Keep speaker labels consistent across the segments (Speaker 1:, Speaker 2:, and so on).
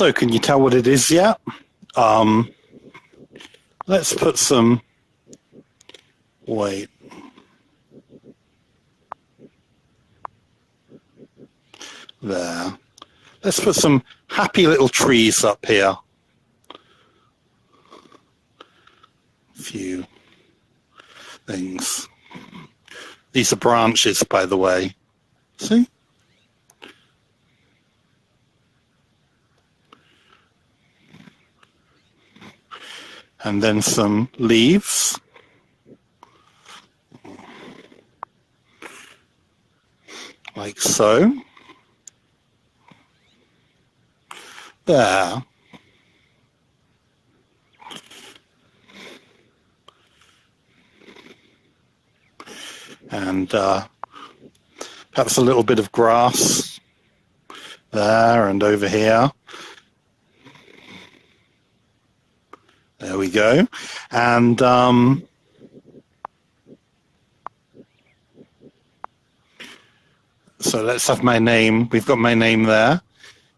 Speaker 1: So, can you tell what it is yet? Let's put some... Wait. There. Let's put some happy little trees up here. A few things. These are branches, by the way. See? And then some leaves. Like so. There. And perhaps a little bit of grass there and over here. There we go. And so let's have my name. We've got my name there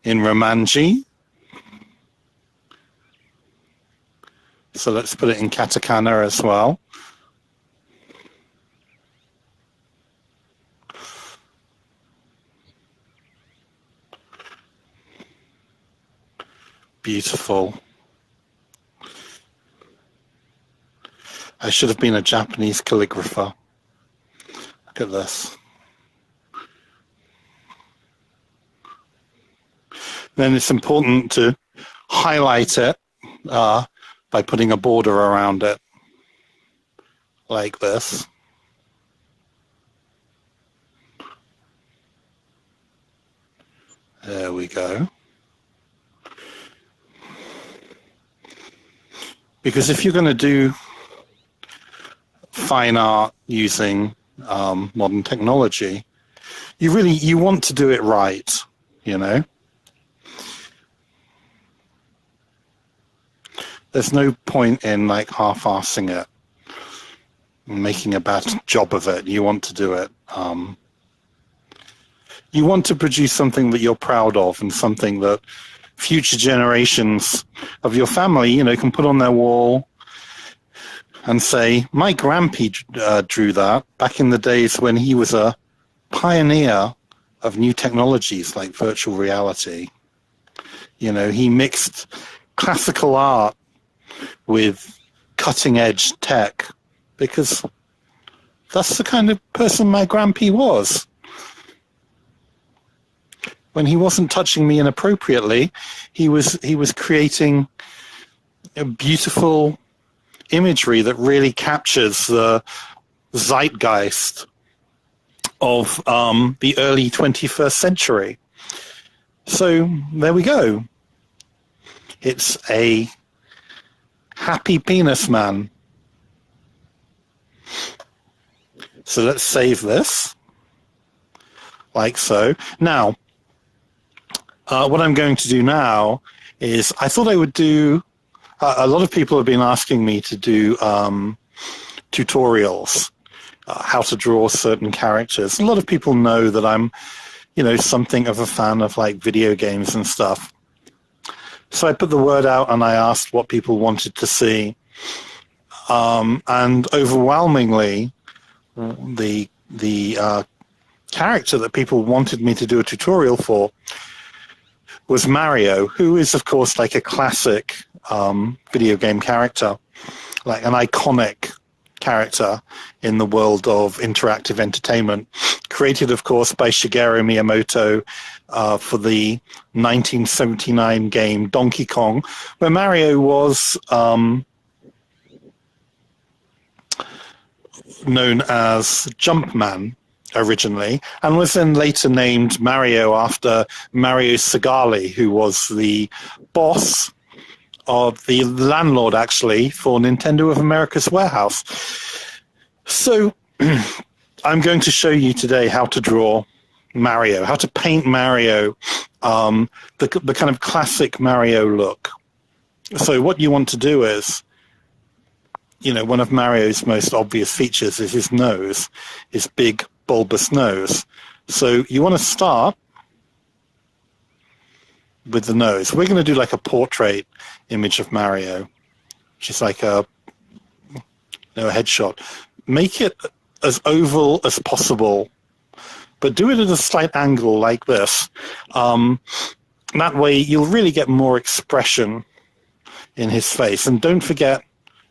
Speaker 1: in Romanji. So let's put it in katakana as well. Beautiful. I should have been a Japanese calligrapher. Look at this. Then it's important to highlight it by putting a border around it, like this. There we go. Because if you're going to do fine art using modern technology, you want to do it right, you know. There's no point in like half-assing it and making a bad job of it. You want to do it. You want to produce something that you're proud of and something that future generations of your family, you know, can put on their wall and say, my grandpa drew that back in the days when he was a pioneer of new technologies like virtual reality. You know, he mixed classical art with cutting-edge tech because that's the kind of person my grandpa was. When he wasn't touching me inappropriately, he was creating a beautiful imagery that really captures the zeitgeist of the early 21st century. So there we go. It's a happy penis man. So let's save this, like so. Now, what I'm going to do now is, I thought I would do, a lot of people have been asking me to do tutorials, how to draw certain characters. A lot of people know that I'm, you know, something of a fan of like video games and stuff. So I put the word out and I asked what people wanted to see. And overwhelmingly, the character that people wanted me to do a tutorial for was Mario, who is, of course, like a classic video game character, like an iconic character in the world of interactive entertainment, created, of course, by Shigeru Miyamoto for the 1979 game Donkey Kong, where Mario was known as Jumpman originally, and was then later named Mario after Mario Segale, who was the boss of the landlord, actually, for Nintendo of America's Warehouse. So I'm going to show you today how to draw Mario, how to paint Mario, the kind of classic Mario look. So what you want to do is, you know, one of Mario's most obvious features is his nose, his big bulbous nose. So you want to start with the nose. We're going to do like a portrait image of Mario, which is like a headshot. Make it as oval as possible, but do it at a slight angle like this. That way you'll really get more expression in his face. And don't forget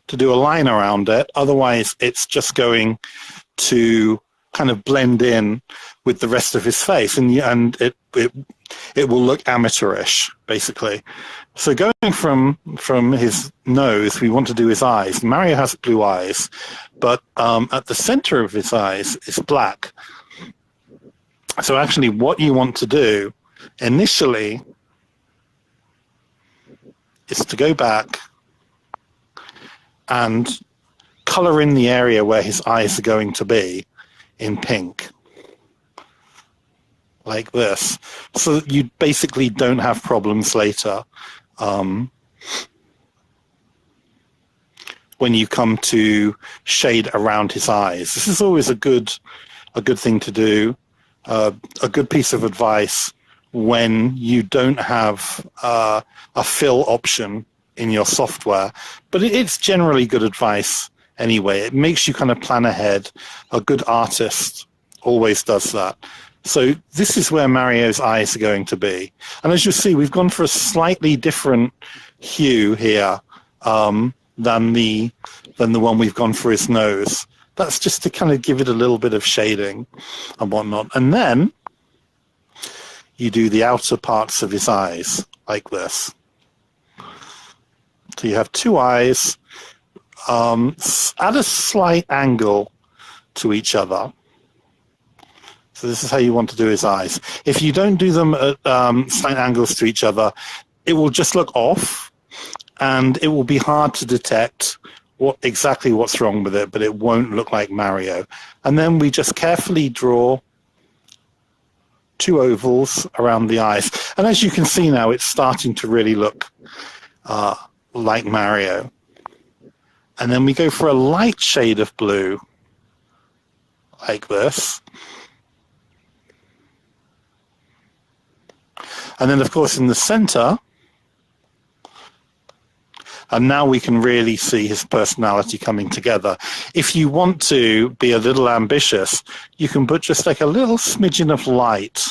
Speaker 1: to do a line around it, otherwise it's just going to kind of blend in with the rest of his face, and it will look amateurish, basically. So going from his nose, we want to do his eyes. Mario has blue eyes, but at the center of his eyes is black. So actually what you want to do initially is to go back and color in the area where his eyes are going to be in pink, like this, so that you basically don't have problems later when you come to shade around his eyes. This is always a good thing to do, a good piece of advice when you don't have a fill option in your software, but it's generally good advice anyway. It makes you kind of plan ahead. A good artist always does that. So this is where Mario's eyes are going to be. And as you'll see, we've gone for a slightly different hue here than the one we've gone for his nose. That's just to kind of give it a little bit of shading and whatnot. And then you do the outer parts of his eyes like this. So you have two eyes at a slight angle to each other. So this is how you want to do his eyes. If you don't do them at slight angles to each other, it will just look off, and it will be hard to detect exactly what's wrong with it, but it won't look like Mario. And then we just carefully draw two ovals around the eyes. And as you can see now, it's starting to really look like Mario. And then we go for a light shade of blue, like this. And then, of course, in the center, and now we can really see his personality coming together. If you want to be a little ambitious, you can put just like a little smidgen of light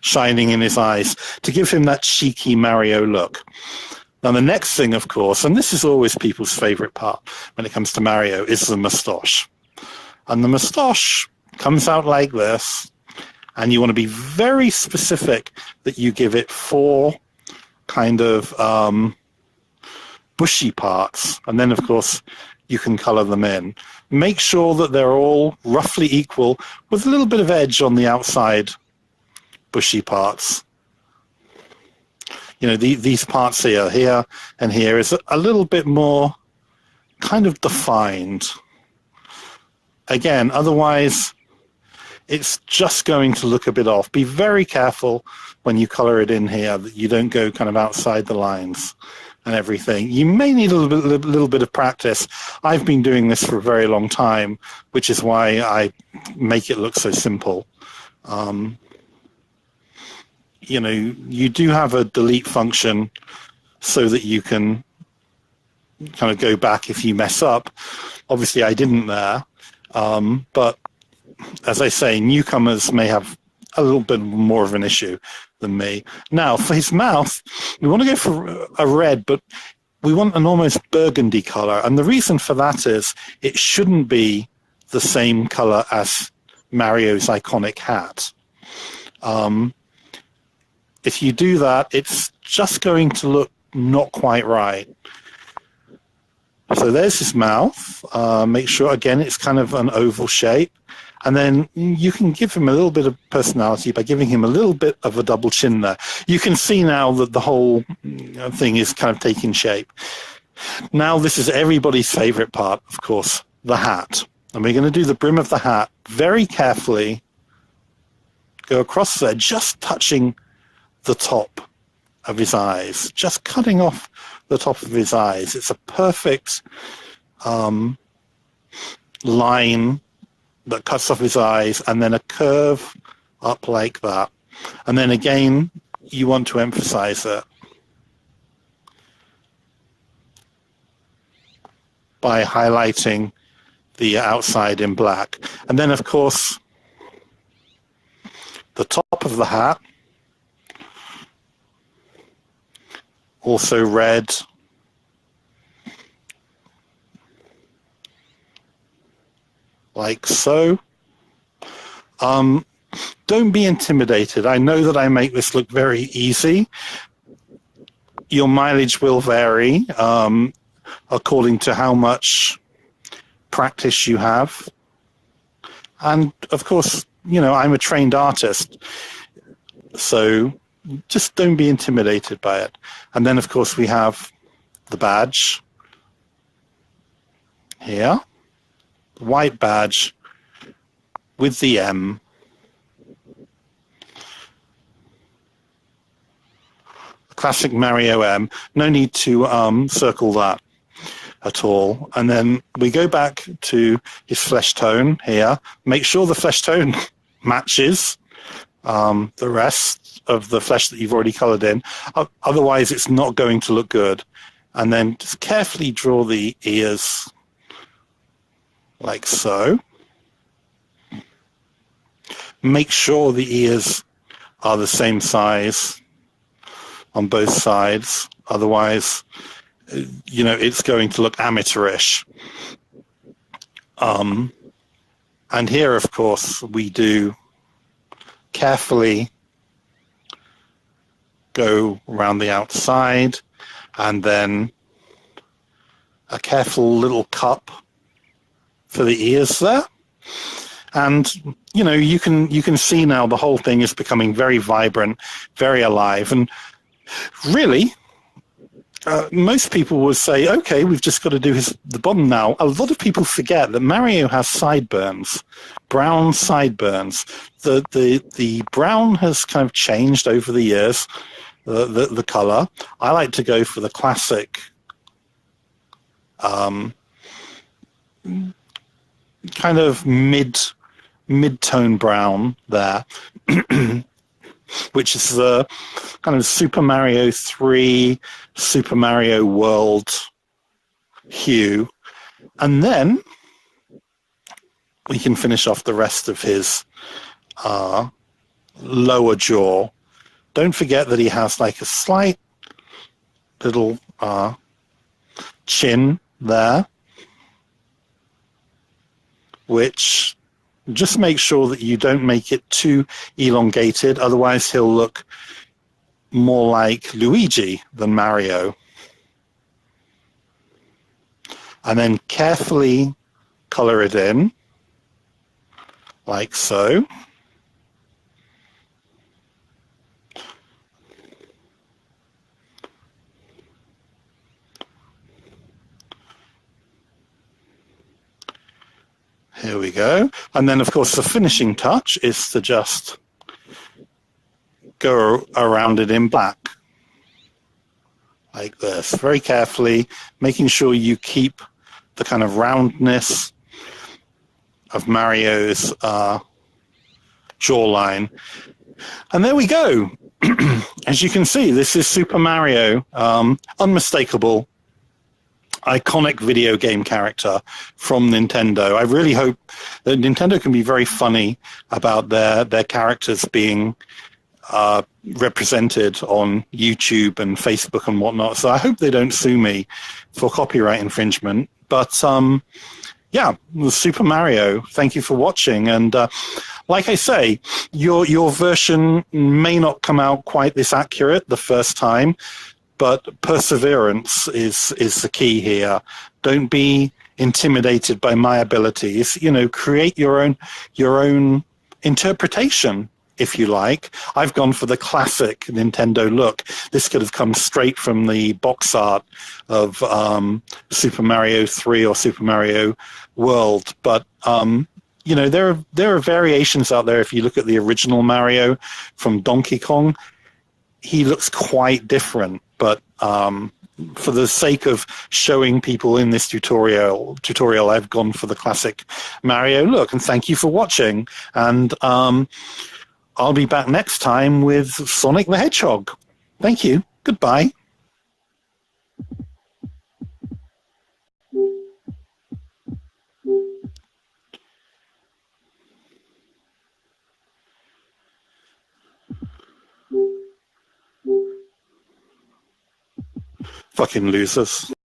Speaker 1: shining in his eyes to give him that cheeky Mario look. Now, the next thing, of course, and this is always people's favorite part when it comes to Mario, is the moustache. And the moustache comes out like this, and you want to be very specific that you give it 4 kind of bushy parts, and then, of course, you can color them in. Make sure that they're all roughly equal with a little bit of edge on the outside bushy parts. You know, these parts here and here is a little bit more kind of defined. Again, otherwise, it's just going to look a bit off. Be very careful when you color it in here that you don't go kind of outside the lines and everything. You may need a little bit of practice. I've been doing this for a very long time, which is why I make it look so simple. You know, you do have a delete function so that you can kind of go back if you mess up. Obviously, I didn't there. But as I say, newcomers may have a little bit more of an issue than me. Now, for his mouth, we want to go for a red, but we want an almost burgundy color. And the reason for that is it shouldn't be the same color as Mario's iconic hat. If you do that, it's just going to look not quite right. So there's his mouth. Make sure, again, it's kind of an oval shape. And then you can give him a little bit of personality by giving him a little bit of a double chin there. You can see now that the whole thing is kind of taking shape. Now this is everybody's favorite part, of course, the hat. And we're going to do the brim of the hat very carefully. Go across there, just touching the top of his eyes, just cutting off the top of his eyes. It's a perfect line that cuts off his eyes, and then a curve up like that. And then again, you want to emphasize it by highlighting the outside in black. And then, of course, the top of the hat, also red. Like so. Don't be intimidated. I know that I make this look very easy. Your mileage will vary according to how much practice you have. And of course, you know, I'm a trained artist, so just don't be intimidated by it. And then, of course, we have the badge here, the white badge with the M. Classic Mario M. No need to circle that at all. And then we go back to his flesh tone here. Make sure the flesh tone matches the rest of the flesh that you've already colored in. Otherwise, it's not going to look good. And then just carefully draw the ears like so. Make sure the ears are the same size on both sides. Otherwise, you know, it's going to look amateurish. And here, of course, we do carefully go around the outside, and then a careful little cup for the ears there. And, you know, you can see now the whole thing is becoming very vibrant, very alive. And really, most people would say, okay, we've just got to do the bottom now. A lot of people forget that Mario has sideburns, brown sideburns. The brown has kind of changed over the years, the color. I like to go for the classic kind of mid-tone brown there, which is the kind of Super Mario 3, Super Mario World hue. And then we can finish off the rest of his lower jaw. Don't forget that he has like a slight little chin there, which just make sure that you don't make it too elongated. Otherwise, he'll look more like Luigi than Mario. And then carefully color it in, like so. Here we go. And then, of course, the finishing touch is to just go around it in black, like this, very carefully, making sure you keep the kind of roundness of Mario's jawline. And there we go. As you can see, this is Super Mario, unmistakable, iconic video game character from Nintendo. I really hope that Nintendo can be very funny about their characters being represented on YouTube and Facebook and whatnot. So I hope they don't sue me for copyright infringement. But yeah, Super Mario, thank you for watching. And like I say, your version may not come out quite this accurate the first time, but perseverance is the key here. Don't be intimidated by my abilities. You know, create your own interpretation, if you like. I've gone for the classic Nintendo look. This could have come straight from the box art of Super Mario 3 or Super Mario World. But you know, there are variations out there. If you look at the original Mario from Donkey Kong, he looks quite different. But for the sake of showing people in this tutorial, I've gone for the classic Mario look. And thank you for watching. And I'll be back next time with Sonic the Hedgehog. Thank you. Goodbye. Fucking losers.